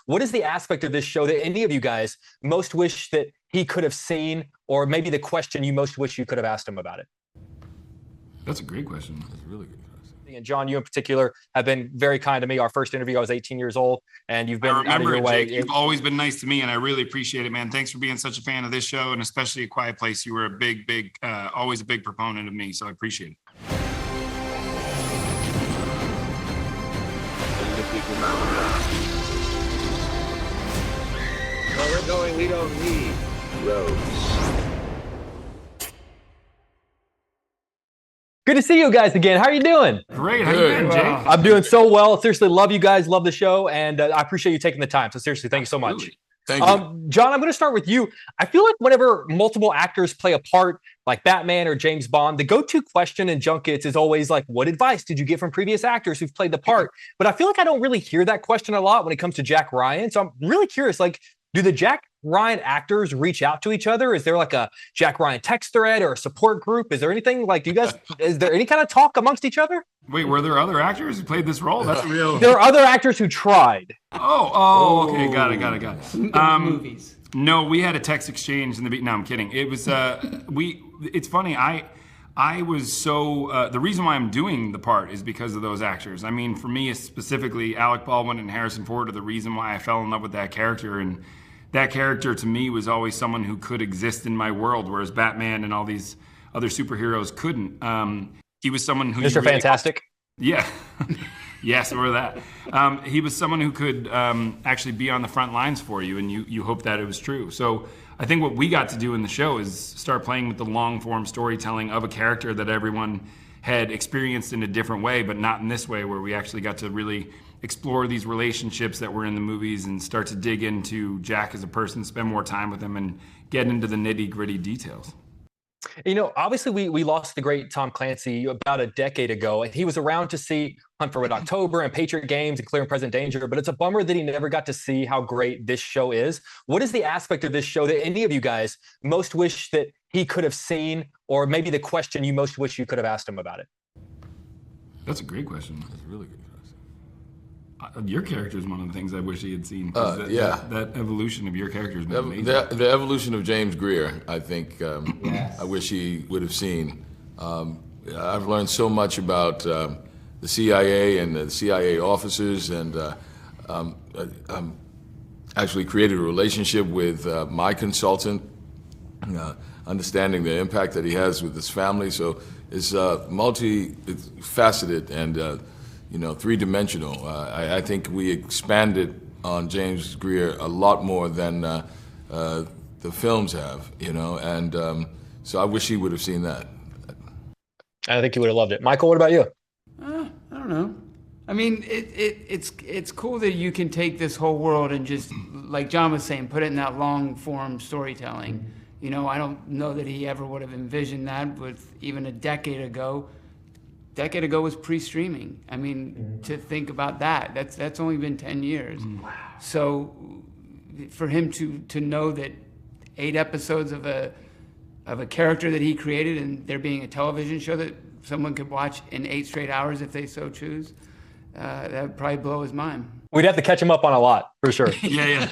What is the aspect of this show that any of you guys most wish that he could have seen, or maybe the question you most wish you could have asked him about it? That's a great question. That's a really good question. And John, you in particular have been very kind to me. Our first interview, I was 18 years old, and you've been out of your way. Jake, you've always been nice to me, and I really appreciate it, man. Thanks for being such a fan of this show, and especially A Quiet Place. You were a big, always a big proponent of me, so I appreciate it. Where we're going, we don't need roads. Good to see you guys again. How are you doing? Great. How you doing, Jake? I'm doing so well. Seriously, love you guys. Love the show. And I appreciate you taking the time. So seriously, thank you so much. Thank you. John, I'm going to start with you. I feel like whenever multiple actors play a part like Batman or James Bond, the go-to question in junkets is always like, what advice did you get from previous actors who've played the part? But I feel like I don't really hear that question a lot when it comes to Jack Ryan. So I'm really curious, like, do the Jack Ryan actors reach out to each other? Is there like a Jack Ryan text thread or a support group? Is there anything like, is there any kind of talk amongst each other? Wait, were there other actors who played this role? That's real. There are other actors who tried. Okay. Got it. Movies. No, we had a text exchange in the no, I'm kidding. It was, it's funny. I was so, the reason why I'm doing the part is because of those actors. I mean, for me, specifically, Alec Baldwin and Harrison Ford are the reason why I fell in love with that character. And that character to me was always someone who could exist in my world, whereas Batman and all these other superheroes couldn't. He was someone who— Mr. Fantastic? Yeah. Yes, or that. He was someone who could actually be on the front lines for you, and you hope that it was true. So I think what we got to do in the show is start playing with the long-form storytelling of a character that everyone had experienced in a different way, but not in this way, where we actually got to really explore these relationships that were in the movies and start to dig into Jack as a person, spend more time with him, and get into the nitty-gritty details. You know, obviously we lost the great Tom Clancy about a decade ago, and he was around to see Hunt for Red October and Patriot Games and Clear and Present Danger, but it's a bummer that he never got to see how great this show is. What is the aspect of this show that any of you guys most wish that he could have seen, or maybe the question you most wish you could have asked him about it? That's a great question. That's a really good question. Your character is one of the things I wish he had seen. That evolution of your character has been amazing. The evolution of James Greer, I think, I wish he would have seen. I've learned so much about the CIA and the CIA officers, and actually created a relationship with my consultant, understanding the impact that he has with his family. So it's multi-faceted and three-dimensional. I think we expanded on James Greer a lot more than the films have, and so I wish he would have seen that. I think he would have loved it. Michael, what about you? I don't know. I mean, it's cool that you can take this whole world and just, like John was saying, put it in that long-form storytelling. I don't know that he ever would have envisioned that with even a decade ago. Decade ago was pre-streaming. I mean, to think about that's only been 10 years. Wow. So for him to know that 8 episodes of a character that he created, and there being a television show that someone could watch in 8 straight hours if they so choose, that would probably blow his mind. We'd have to catch him up on a lot, for sure. Yeah.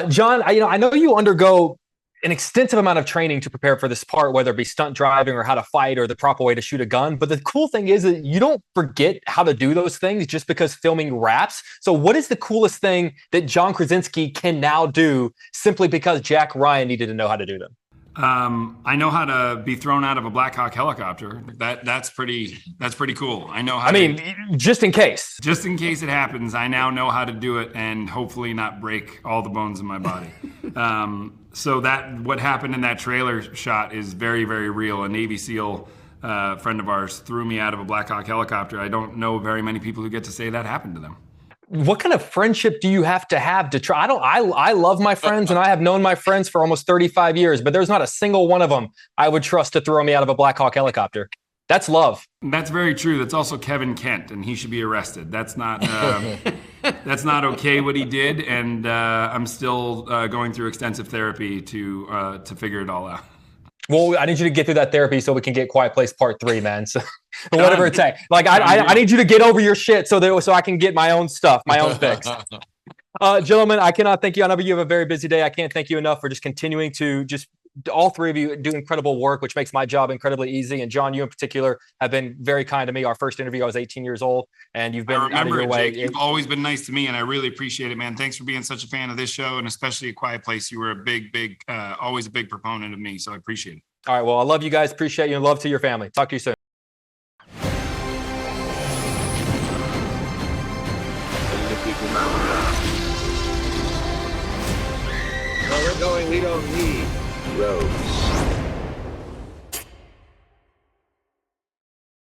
John, I know you undergo an extensive amount of training to prepare for this part, whether it be stunt driving or how to fight or the proper way to shoot a gun. But the cool thing is that you don't forget how to do those things just because filming wraps. So what is the coolest thing that John Krasinski can now do simply because Jack Ryan needed to know how to do them? I know how to be thrown out of a Black Hawk helicopter. That's pretty cool. I know how. Just in case. Just in case it happens, I now know how to do it and hopefully not break all the bones in my body. So what happened in that trailer shot is very, very real. A Navy SEAL friend of ours threw me out of a Black Hawk helicopter. I don't know very many people who get to say that happened to them. What kind of friendship do you have to try? I love my friends, and I have known my friends for almost 35 years, but there's not a single one of them I would trust to throw me out of a Black Hawk helicopter. That's love. That's very true. That's also Kevin Kent, and he should be arrested. That's not okay what he did, and I'm still going through extensive therapy to figure it all out. Well, I need you to get through that therapy so we can get Quiet Place Part 3, man. So whatever it takes. Like I need you to get over your shit so I can get my own stuff, my own fix. Gentlemen, I cannot thank you. I know you have a very busy day. I can't thank you enough for just continuing to just all three of you do incredible work, which makes my job incredibly easy. And John, you in particular have been very kind to me. Our first interview, I was 18 years old, and you've been out of your way. Jake, you've always been nice to me, and I really appreciate it, man. Thanks for being such a fan of this show, and especially A Quiet Place. You were a big, always a big proponent of me, so I appreciate it. All right, well, I love you guys. Appreciate you, and love to your family. Talk to you soon. Where we're going, we don't need roads.